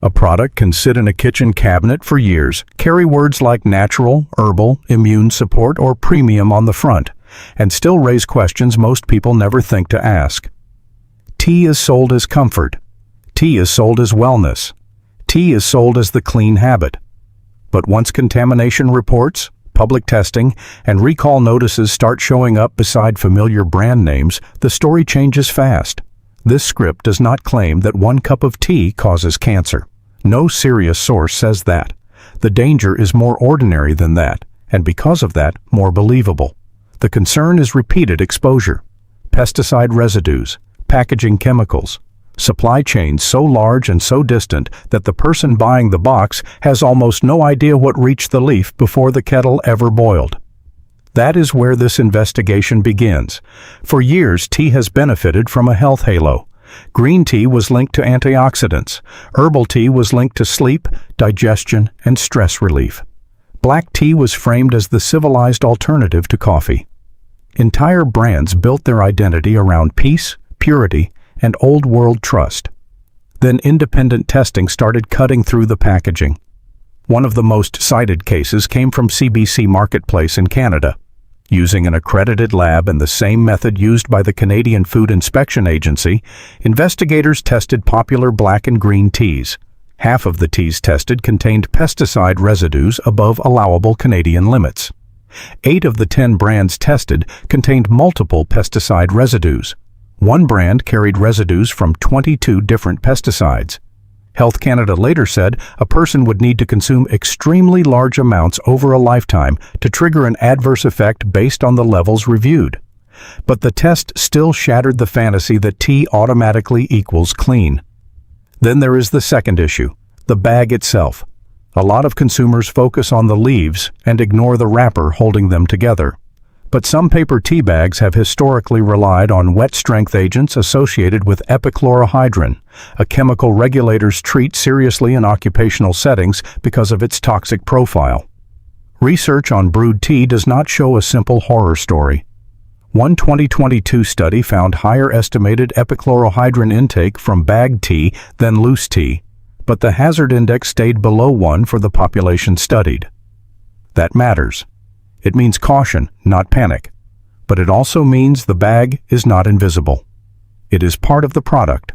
A product can sit in a kitchen cabinet for years, carry words like natural, herbal, immune support, or premium on the front, and still raise questions most people never think to ask. Tea is sold as comfort. Tea is sold as wellness. Tea is sold as the clean habit. But once contamination reports, public testing, and recall notices start showing up beside familiar brand names, the story changes fast. This script does not claim that 1 cup of tea causes cancer. No serious source says that. The danger is more ordinary than that, and because of that, more believable. The concern is repeated exposure, pesticide residues, packaging chemicals, supply chains so large and so distant that the person buying the box has almost no idea what reached the leaf before the kettle ever boiled. That is where this investigation begins. For years, tea has benefited from a health halo. Green tea was linked to antioxidants. Herbal tea was linked to sleep, digestion, and stress relief. Black tea was framed as the civilized alternative to coffee. Entire brands built their identity around peace, purity, and old-world trust. Then independent testing started cutting through the packaging. One of the most cited cases came from CBC Marketplace in Canada. Using an accredited lab and the same method used by the Canadian Food Inspection Agency, investigators tested popular black and green teas. Half of the teas tested contained pesticide residues above allowable Canadian limits. 8 of the 10 brands tested contained multiple pesticide residues. One brand carried residues from 22 different pesticides. Health Canada later said a person would need to consume extremely large amounts over a lifetime to trigger an adverse effect based on the levels reviewed. But the test still shattered the fantasy that tea automatically equals clean. Then there is the second issue, the bag itself. A lot of consumers focus on the leaves and ignore the wrapper holding them together. But some paper tea bags have historically relied on wet-strength agents associated with epichlorohydrin, a chemical regulators treat seriously in occupational settings because of its toxic profile. Research on brewed tea does not show a simple horror story. One 2022 study found higher estimated epichlorohydrin intake from bagged tea than loose tea, but the hazard index stayed below 1 for the population studied. That matters. It means caution, not panic. But it also means the bag is not invisible. It is part of the product.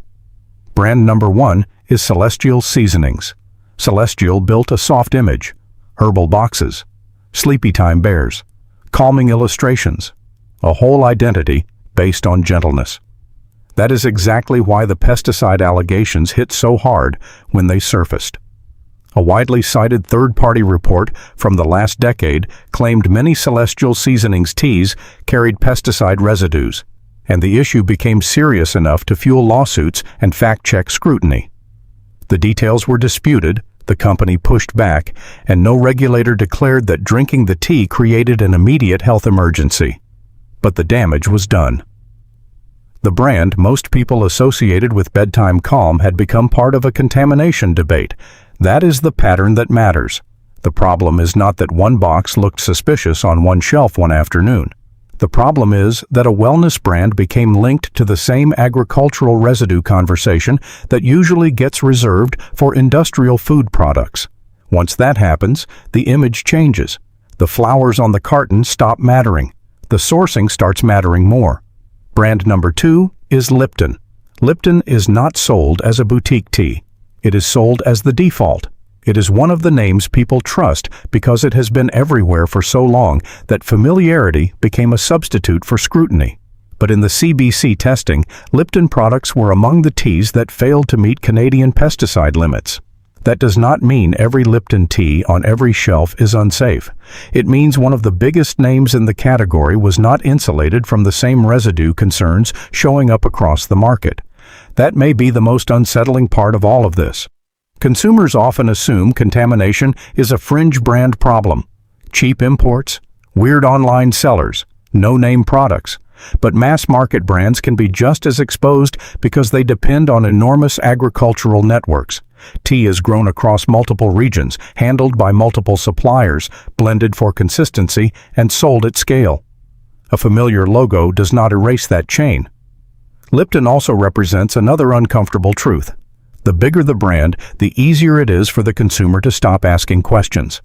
Brand number 1 is Celestial Seasonings. Celestial built a soft image, herbal boxes, sleepy time bears, calming illustrations, a whole identity based on gentleness. That is exactly why the pesticide allegations hit so hard when they surfaced. A widely cited third-party report from the last decade claimed many Celestial Seasonings teas carried pesticide residues, and the issue became serious enough to fuel lawsuits and fact-check scrutiny. The details were disputed, the company pushed back, and no regulator declared that drinking the tea created an immediate health emergency. But the damage was done. The brand most people associated with bedtime calm had become part of a contamination debate. That is the pattern that matters. The problem is not that one box looked suspicious on one shelf one afternoon. The problem is that a wellness brand became linked to the same agricultural residue conversation that usually gets reserved for industrial food products. Once that happens, the image changes. The flowers on the carton stop mattering. The sourcing starts mattering more. Brand number 2 is Lipton. Lipton is not sold as a boutique tea. It is sold as the default. It is one of the names people trust because it has been everywhere for so long that familiarity became a substitute for scrutiny. But in the CBC testing, Lipton products were among the teas that failed to meet Canadian pesticide limits. That does not mean every Lipton tea on every shelf is unsafe. It means one of the biggest names in the category was not insulated from the same residue concerns showing up across the market. That may be the most unsettling part of all of this. Consumers often assume contamination is a fringe brand problem. Cheap imports, weird online sellers, no-name products. But mass-market brands can be just as exposed because they depend on enormous agricultural networks. Tea is grown across multiple regions, handled by multiple suppliers, blended for consistency, and sold at scale. A familiar logo does not erase that chain. Lipton also represents another uncomfortable truth. The bigger the brand, the easier it is for the consumer to stop asking questions.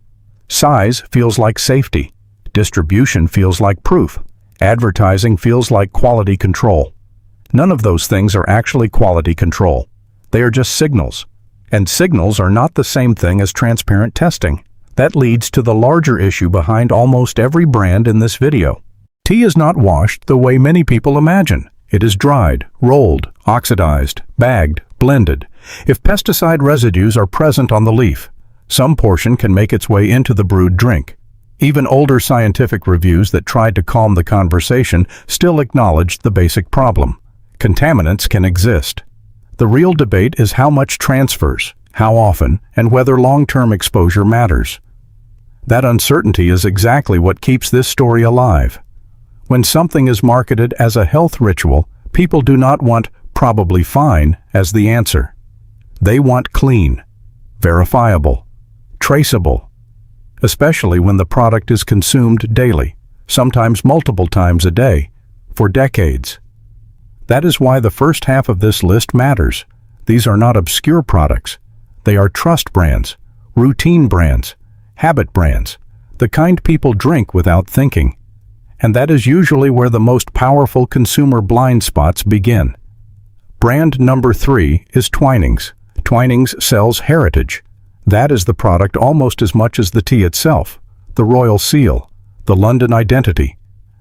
Size feels like safety. Distribution feels like proof. Advertising feels like quality control. None of those things are actually quality control. They are just signals. And signals are not the same thing as transparent testing. That leads to the larger issue behind almost every brand in this video. Tea is not washed the way many people imagine. It is dried, rolled, oxidized, bagged, blended. If pesticide residues are present on the leaf, some portion can make its way into the brewed drink. Even older scientific reviews that tried to calm the conversation still acknowledged the basic problem. Contaminants can exist. The real debate is how much transfers, how often, and whether long-term exposure matters. That uncertainty is exactly what keeps this story alive. When something is marketed as a health ritual, people do not want "probably fine" as the answer. They want clean, verifiable, traceable, especially when the product is consumed daily, sometimes multiple times a day, for decades. That is why the first half of this list matters. These are not obscure products. They are trust brands, routine brands, habit brands, the kind people drink without thinking. And that is usually where the most powerful consumer blind spots begin. Brand number 3 is Twinings. Twinings sells heritage. That is the product almost as much as the tea itself, the royal seal, the London identity.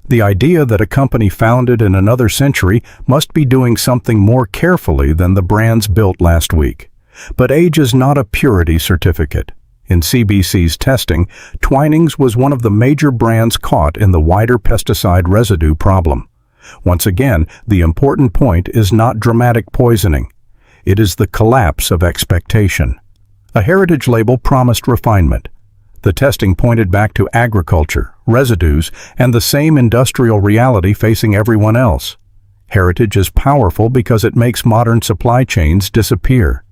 The idea that a company founded in another century must be doing something more carefully than the brands built last week. But age is not a purity certificate. In CBC's testing, Twinings was one of the major brands caught in the wider pesticide residue problem. Once again, the important point is not dramatic poisoning. It is the collapse of expectation. A heritage label promised refinement. The testing pointed back to agriculture, residues, and the same industrial reality facing everyone else. Heritage is powerful because it makes modern supply chains disappear.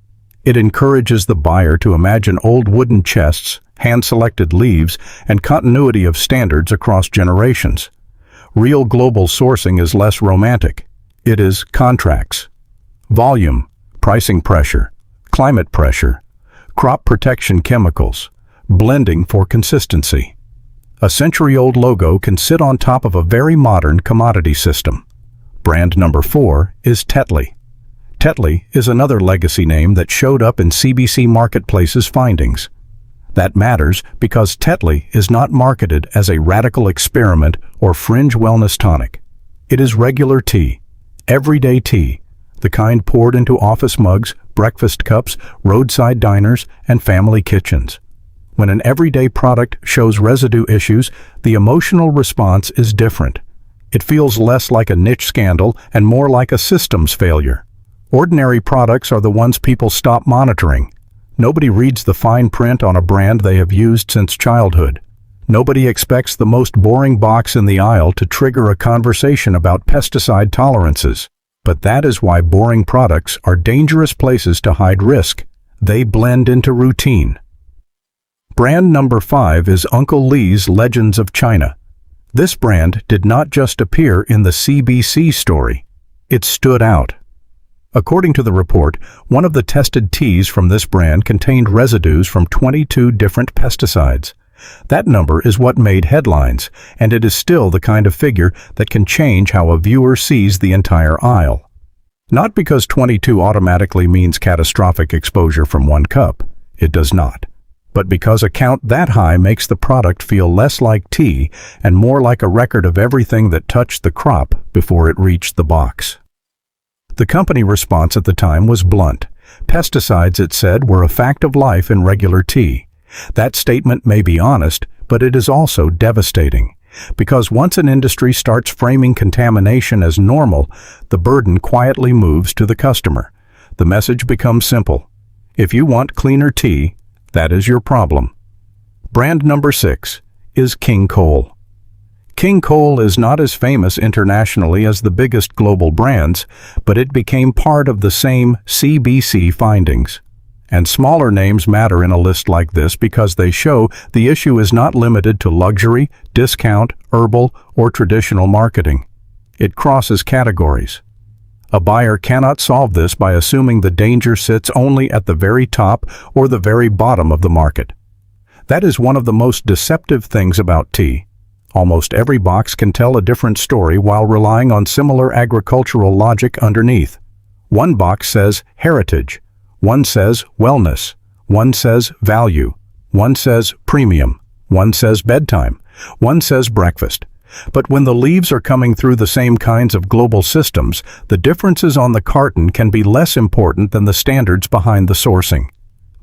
It encourages the buyer to imagine old wooden chests, hand-selected leaves, and continuity of standards across generations. Real global sourcing is less romantic. It is contracts, volume, pricing pressure, climate pressure, crop protection chemicals, blending for consistency. A century-old logo can sit on top of a very modern commodity system. Brand number 4 is Tetley. Tetley is another legacy name that showed up in CBC Marketplace's findings. That matters because Tetley is not marketed as a radical experiment or fringe wellness tonic. It is regular tea, everyday tea, the kind poured into office mugs, breakfast cups, roadside diners, and family kitchens. When an everyday product shows residue issues, the emotional response is different. It feels less like a niche scandal and more like a systems failure. Ordinary products are the ones people stop monitoring. Nobody reads the fine print on a brand they have used since childhood. Nobody expects the most boring box in the aisle to trigger a conversation about pesticide tolerances. But that is why boring products are dangerous places to hide risk. They blend into routine. Brand number 5 is Uncle Lee's Legends of China. This brand did not just appear in the CBC story. It stood out. According to the report, one of the tested teas from this brand contained residues from 22 different pesticides. That number is what made headlines, and it is still the kind of figure that can change how a viewer sees the entire aisle. Not because 22 automatically means catastrophic exposure from one cup. It does not. But because a count that high makes the product feel less like tea and more like a record of everything that touched the crop before it reached the box. The company response at the time was blunt. Pesticides, it said, were a fact of life in regular tea. That statement may be honest, but it is also devastating. Because once an industry starts framing contamination as normal, the burden quietly moves to the customer. The message becomes simple. If you want cleaner tea, that is your problem. Brand number 6 is King Cole. King Cole is not as famous internationally as the biggest global brands, but it became part of the same CBC findings. And smaller names matter in a list like this because they show the issue is not limited to luxury, discount, herbal, or traditional marketing. It crosses categories. A buyer cannot solve this by assuming the danger sits only at the very top or the very bottom of the market. That is one of the most deceptive things about tea. Almost every box can tell a different story while relying on similar agricultural logic underneath. One box says heritage, one says wellness, one says value, one says premium, one says bedtime, one says breakfast. But when the leaves are coming through the same kinds of global systems, the differences on the carton can be less important than the standards behind the sourcing.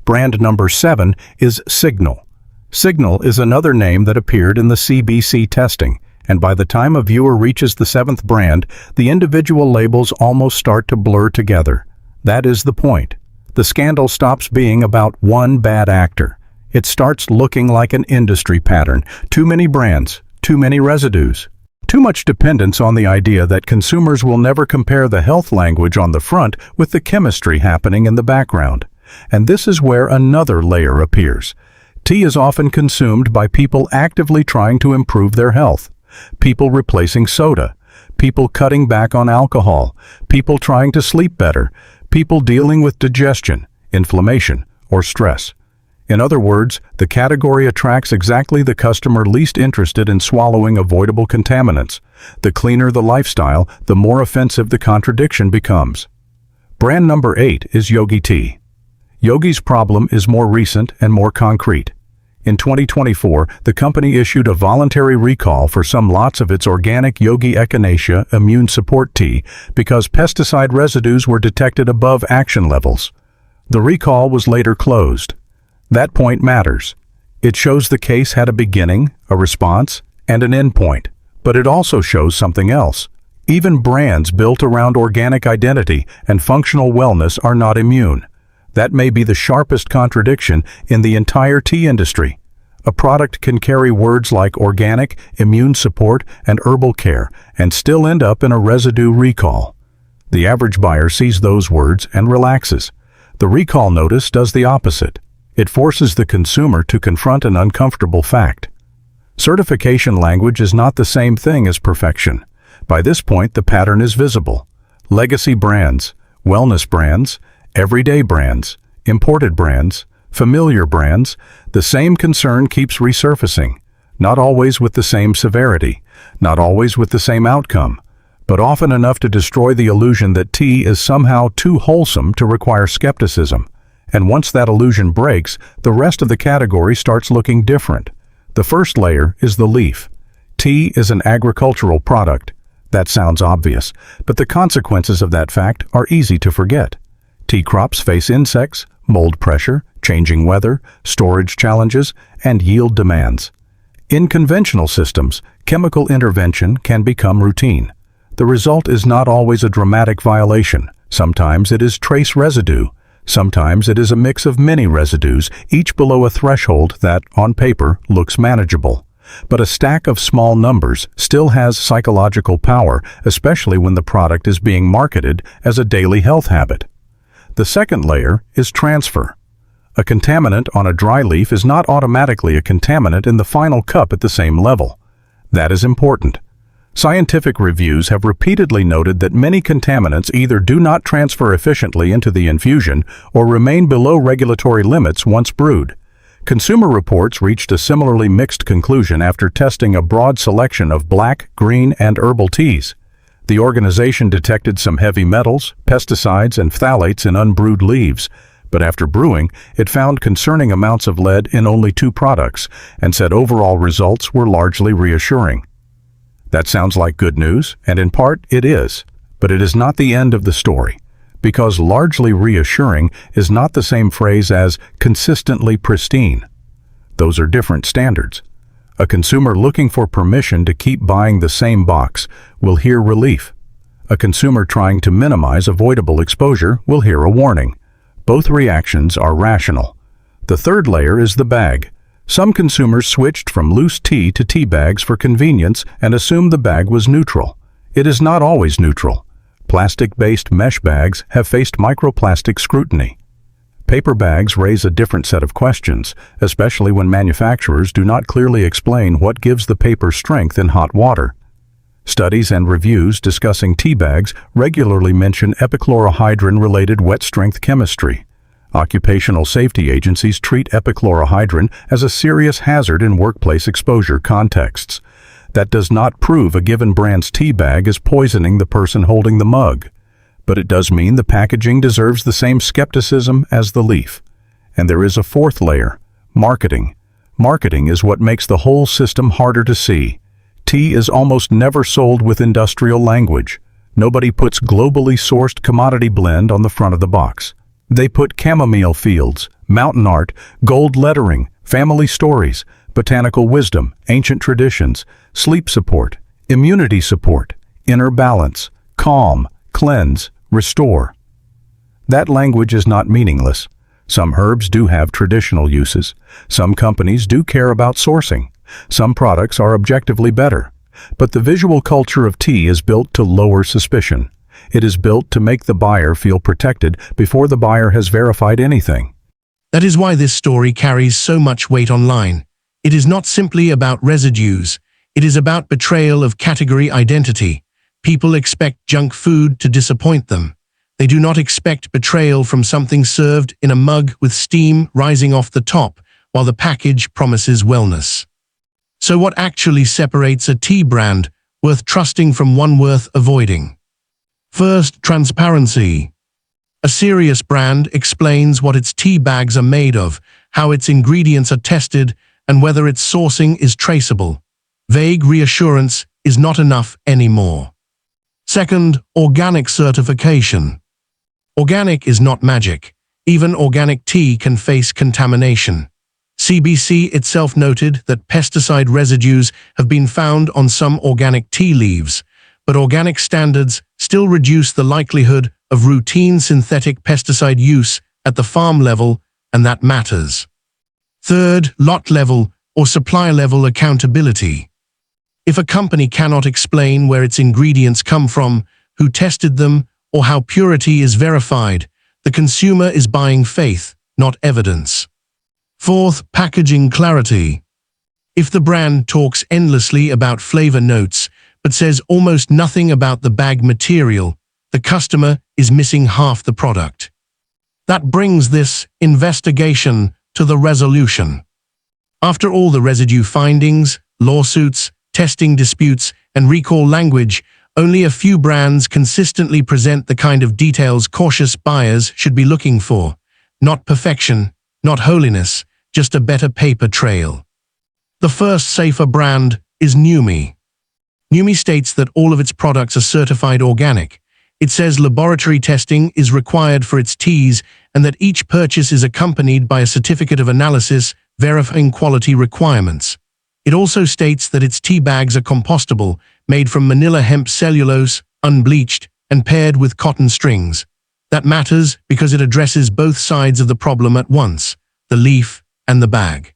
Brand number 7 is Signal. Signal is another name that appeared in the CBC testing, and by the time a viewer reaches the 7th brand, the individual labels almost start to blur together. That is the point. The scandal stops being about one bad actor. It starts looking like an industry pattern. Too many brands, too many residues. Too much dependence on the idea that consumers will never compare the health language on the front with the chemistry happening in the background. And this is where another layer appears. Tea is often consumed by people actively trying to improve their health. People replacing soda. People cutting back on alcohol. People trying to sleep better. People dealing with digestion, inflammation, or stress. In other words, the category attracts exactly the customer least interested in swallowing avoidable contaminants. The cleaner the lifestyle, the more offensive the contradiction becomes. Brand number 8 is Yogi Tea. Yogi's problem is more recent and more concrete. In 2024, the company issued a voluntary recall for some lots of its organic Yogi Echinacea immune support tea because pesticide residues were detected above action levels. The recall was later closed. That point matters. It shows the case had a beginning, a response, and an endpoint. But it also shows something else. Even brands built around organic identity and functional wellness are not immune. That may be the sharpest contradiction in the entire tea industry. A product can carry words like organic, immune support, and herbal care, and still end up in a residue recall. The average buyer sees those words and relaxes. The recall notice does the opposite. It forces the consumer to confront an uncomfortable fact. Certification language is not the same thing as perfection. By this point, the pattern is visible. Legacy brands, wellness brands, everyday brands, imported brands, familiar brands, the same concern keeps resurfacing, not always with the same severity, not always with the same outcome, but often enough to destroy the illusion that tea is somehow too wholesome to require skepticism. And once that illusion breaks, the rest of the category starts looking different. The first layer is the leaf. Tea is an agricultural product. That sounds obvious, but the consequences of that fact are easy to forget. Tea crops face insects, mold pressure, changing weather, storage challenges, and yield demands. In conventional systems, chemical intervention can become routine. The result is not always a dramatic violation. Sometimes it is trace residue. Sometimes it is a mix of many residues, each below a threshold that, on paper, looks manageable. But a stack of small numbers still has psychological power, especially when the product is being marketed as a daily health habit. The second layer is transfer. A contaminant on a dry leaf is not automatically a contaminant in the final cup at the same level. That is important. Scientific reviews have repeatedly noted that many contaminants either do not transfer efficiently into the infusion or remain below regulatory limits once brewed. Consumer Reports reached a similarly mixed conclusion after testing a broad selection of black, green, and herbal teas. The organization detected some heavy metals, pesticides, and phthalates in unbrewed leaves, but after brewing, it found concerning amounts of lead in only 2 products and said overall results were largely reassuring. That sounds like good news, and in part it is, but it is not the end of the story, because largely reassuring is not the same phrase as consistently pristine. Those are different standards. A consumer looking for permission to keep buying the same box will hear relief. A consumer trying to minimize avoidable exposure will hear a warning. Both reactions are rational. The third layer is the bag. Some consumers switched from loose tea to tea bags for convenience and assumed the bag was neutral. It is not always neutral. Plastic-based mesh bags have faced microplastic scrutiny. Paper bags raise a different set of questions, especially when manufacturers do not clearly explain what gives the paper strength in hot water. Studies and reviews discussing tea bags regularly mention epichlorohydrin-related wet-strength chemistry. Occupational safety agencies treat epichlorohydrin as a serious hazard in workplace exposure contexts. That does not prove a given brand's tea bag is poisoning the person holding the mug, but it does mean the packaging deserves the same skepticism as the leaf. And there is a fourth layer: marketing. Marketing is what makes the whole system harder to see. Tea is almost never sold with industrial language. Nobody puts globally sourced commodity blend on the front of the box. They put chamomile fields, mountain art, gold lettering, family stories, botanical wisdom, ancient traditions, sleep support, immunity support, inner balance, calm, cleanse, restore. That language is not meaningless. Some herbs do have traditional uses. Some companies do care about sourcing. Some products are objectively better. But the visual culture of tea is built to lower suspicion. It is built to make the buyer feel protected before the buyer has verified anything. That is why this story carries so much weight online. It is not simply about residues. It is about betrayal of category identity. People expect junk food to disappoint them. They do not expect betrayal from something served in a mug with steam rising off the top, while the package promises wellness. So what actually separates a tea brand worth trusting from one worth avoiding? First, transparency. A serious brand explains what its tea bags are made of, how its ingredients are tested, and whether its sourcing is traceable. Vague reassurance is not enough anymore. Second, organic certification. Organic is not magic. Even organic tea can face contamination. CBC itself noted that pesticide residues have been found on some organic tea leaves, but organic standards still reduce the likelihood of routine synthetic pesticide use at the farm level, and that matters. Third, lot level or supplier level accountability. If a company cannot explain where its ingredients come from, who tested them, or how purity is verified, the consumer is buying faith, not evidence. Fourth, packaging clarity. If the brand talks endlessly about flavor notes, but says almost nothing about the bag material, the customer is missing half the product. That brings this investigation to the resolution. After all the residue findings, lawsuits, testing disputes, and recall language, only a few brands consistently present the kind of details cautious buyers should be looking for. Not perfection, not holiness, just a better paper trail. The first safer brand is Numi. Numi states that all of its products are certified organic. It says laboratory testing is required for its teas and that each purchase is accompanied by a certificate of analysis verifying quality requirements. It also states that its tea bags are compostable, made from manila hemp cellulose, unbleached, and paired with cotton strings. That matters because it addresses both sides of the problem at once, the leaf and the bag.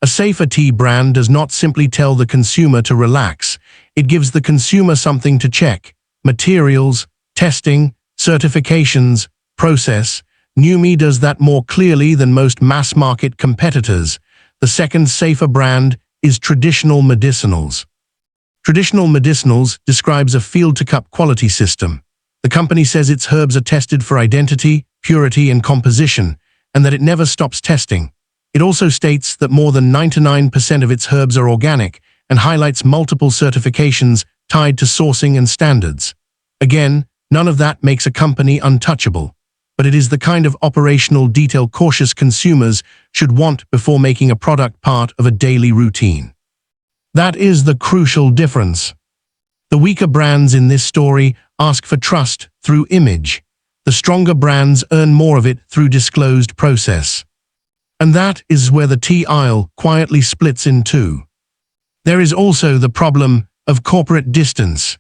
A safer tea brand does not simply tell the consumer to relax. It gives the consumer something to check: materials, testing, certifications, process. Numi does that more clearly than most mass-market competitors. The second safer brand is Traditional Medicinals. Traditional Medicinals describes a field-to-cup quality system. The company says its herbs are tested for identity, purity, and composition, and that it never stops testing. It also states that more than 99% of its herbs are organic and highlights multiple certifications tied to sourcing and standards. Again, none of that makes a company untouchable, but it is the kind of operational detail cautious consumers should want before making a product part of a daily routine. That is the crucial difference. The weaker brands in this story ask for trust through image. The stronger brands earn more of it through disclosed process. And that is where the tea aisle quietly splits in two. There is also the problem of corporate distance.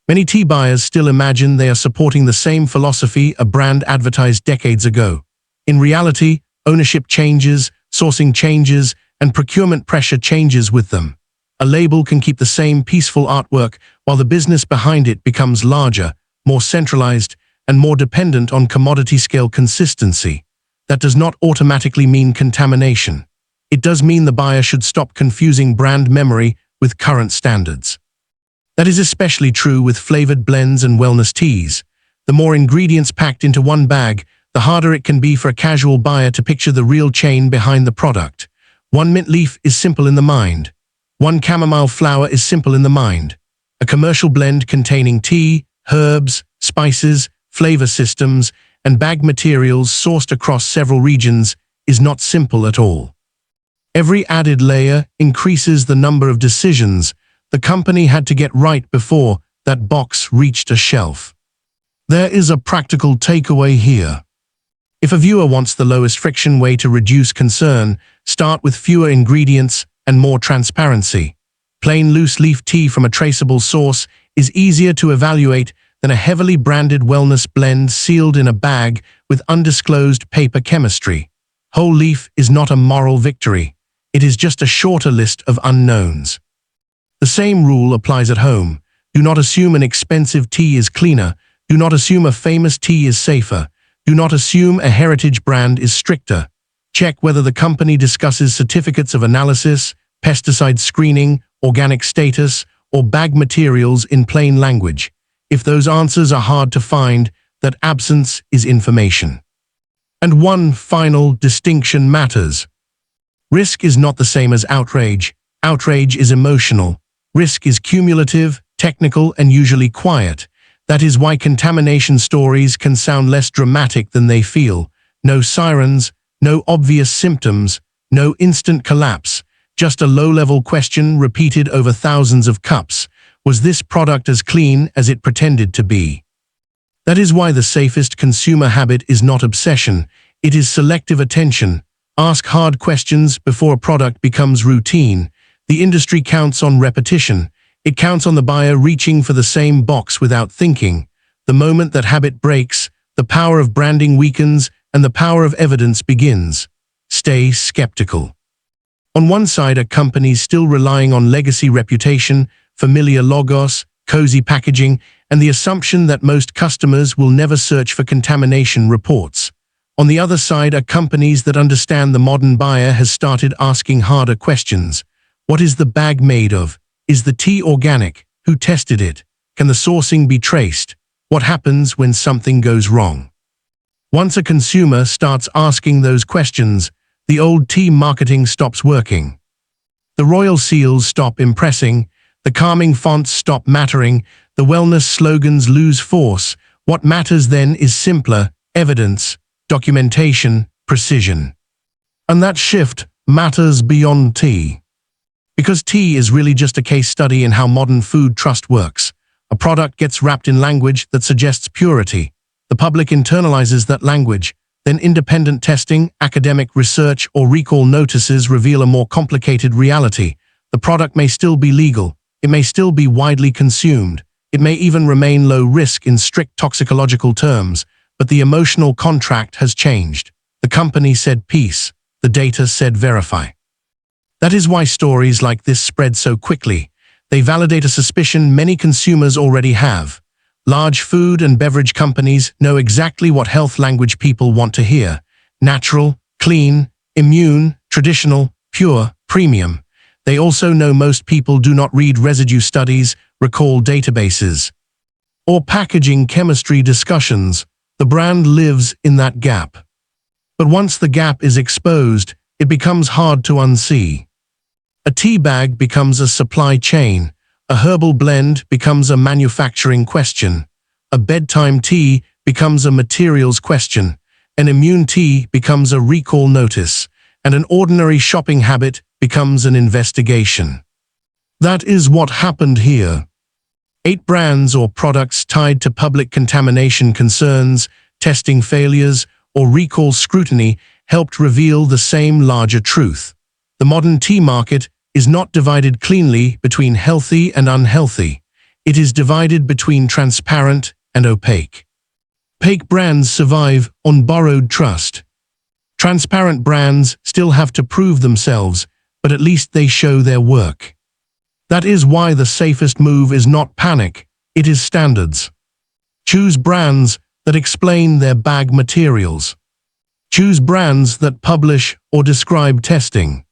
Many tea buyers still imagine they are supporting the same philosophy a brand advertised decades ago. In reality, ownership changes, sourcing changes, and procurement pressure changes with them. A label can keep the same peaceful artwork while the business behind it becomes larger, more centralized, and more dependent on commodity-scale consistency. That does not automatically mean contamination. It does mean the buyer should stop confusing brand memory with current standards. That is especially true with flavored blends and wellness teas. The more ingredients packed into one bag, the harder it can be for a casual buyer to picture the real chain behind the product. One mint leaf is simple in the mind. One chamomile flower is simple in the mind. A commercial blend containing tea, herbs, spices, flavor systems, and bag materials sourced across several regions is not simple at all. Every added layer increases the number of decisions the company had to get right before that box reached a shelf. There is a practical takeaway here. If a viewer wants the lowest friction way to reduce concern, start with fewer ingredients and more transparency. Plain loose leaf tea from a traceable source is easier to evaluate than a heavily branded wellness blend sealed in a bag with undisclosed paper chemistry. Whole leaf is not a moral victory. It is just a shorter list of unknowns. The same rule applies at home. Do not assume an expensive tea is cleaner. Do not assume a famous tea is safer. Do not assume a heritage brand is stricter. Check whether the company discusses certificates of analysis, pesticide screening, organic status, or bag materials in plain language. If those answers are hard to find, that absence is information. And one final distinction matters. Risk is not the same as outrage. Outrage is emotional. Risk is cumulative, technical, and usually quiet. That is why contamination stories can sound less dramatic than they feel. No sirens, no obvious symptoms, no instant collapse, just a low-level question repeated over thousands of cups. Was this product as clean as it pretended to be? That is why the safest consumer habit is not obsession, it is selective attention. Ask hard questions before a product becomes routine. The industry counts on repetition. It counts on the buyer reaching for the same box without thinking. The moment that habit breaks, the power of branding weakens and the power of evidence begins. Stay skeptical. On one side are companies still relying on legacy reputation, familiar logos, cozy packaging, and the assumption that most customers will never search for contamination reports. On the other side are companies that understand the modern buyer has started asking harder questions. What is the bag made of? Is the tea organic? Who tested it? Can the sourcing be traced? What happens when something goes wrong? Once a consumer starts asking those questions, the old tea marketing stops working. The royal seals stop impressing, the calming fonts stop mattering, the wellness slogans lose force. What matters then is simpler evidence, documentation, precision. And that shift matters beyond tea. Because tea is really just a case study in how modern food trust works. A product gets wrapped in language that suggests purity. The public internalizes that language. Then independent testing, academic research, or recall notices reveal a more complicated reality. The product may still be legal. It may still be widely consumed. It may even remain low risk in strict toxicological terms. But the emotional contract has changed. The company said peace. The data said verify. That is why stories like this spread so quickly. They validate a suspicion many consumers already have. Large food and beverage companies know exactly what health language people want to hear. Natural, clean, immune, traditional, pure, premium. They also know most people do not read residue studies, recall databases, or packaging chemistry discussions. The brand lives in that gap. But once the gap is exposed, it becomes hard to unsee. A tea bag becomes a supply chain. A herbal blend becomes a manufacturing question. A bedtime tea becomes a materials question. An immune tea becomes a recall notice. And an ordinary shopping habit becomes an investigation. That is what happened here. 8 brands or products tied to public contamination concerns, testing failures, or recall scrutiny helped reveal the same larger truth. The modern tea market is not divided cleanly between healthy and unhealthy. It is divided between transparent and opaque. Opaque brands survive on borrowed trust. Transparent brands still have to prove themselves, but at least they show their work. That is why the safest move is not panic, it is standards. Choose brands that explain their bag materials. Choose brands that publish or describe testing.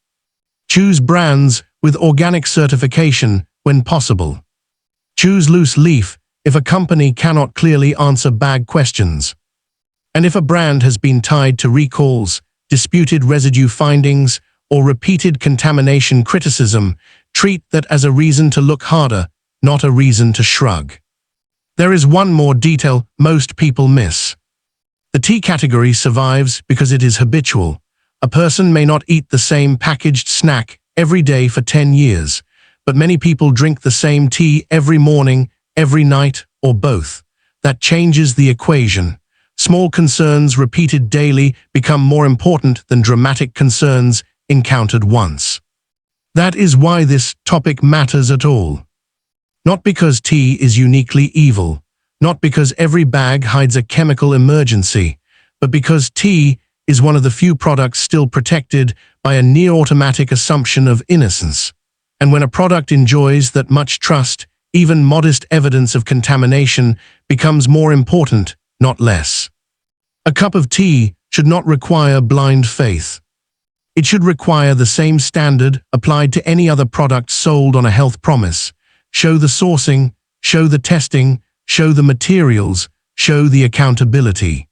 Choose brands with organic certification when possible. Choose loose leaf if a company cannot clearly answer bag questions. And if a brand has been tied to recalls, disputed residue findings, or repeated contamination criticism, treat that as a reason to look harder, not a reason to shrug. There is one more detail most people miss. The tea category survives because it is habitual. A person may not eat the same packaged snack every day for 10 years, but many people drink the same tea every morning, every night, or both. That changes the equation. Small concerns repeated daily become more important than dramatic concerns encountered once. That is why this topic matters at all. Not because tea is uniquely evil, not because every bag hides a chemical emergency, but because tea is one of the few products still protected by a near-automatic assumption of innocence. And when a product enjoys that much trust, even modest evidence of contamination becomes more important, not less. A cup of tea should not require blind faith. It should require the same standard applied to any other product sold on a health promise. Show the sourcing, show the testing, show the materials, show the accountability.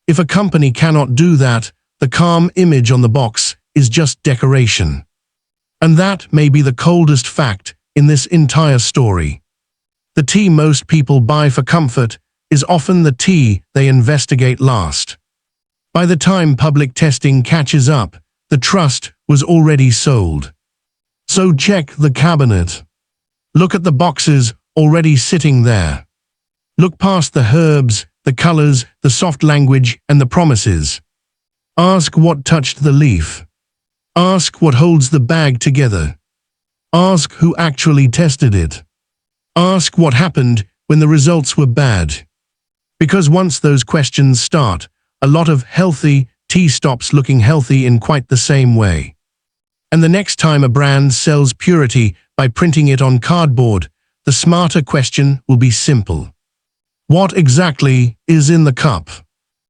If a company cannot do that, the calm image on the box is just decoration. And that may be the coldest fact in this entire story. The tea most people buy for comfort is often the tea they investigate last. By the time public testing catches up, the trust was already sold. So check the cabinet. Look at the boxes already sitting there. Look past the herbs, the colors, the soft language, and the promises. Ask what touched the leaf. Ask what holds the bag together. Ask who actually tested it. Ask what happened when the results were bad. Because once those questions start, a lot of healthy tea stops looking healthy in quite the same way. And the next time a brand sells purity by printing it on cardboard, the smarter question will be simple. What exactly is in the cup?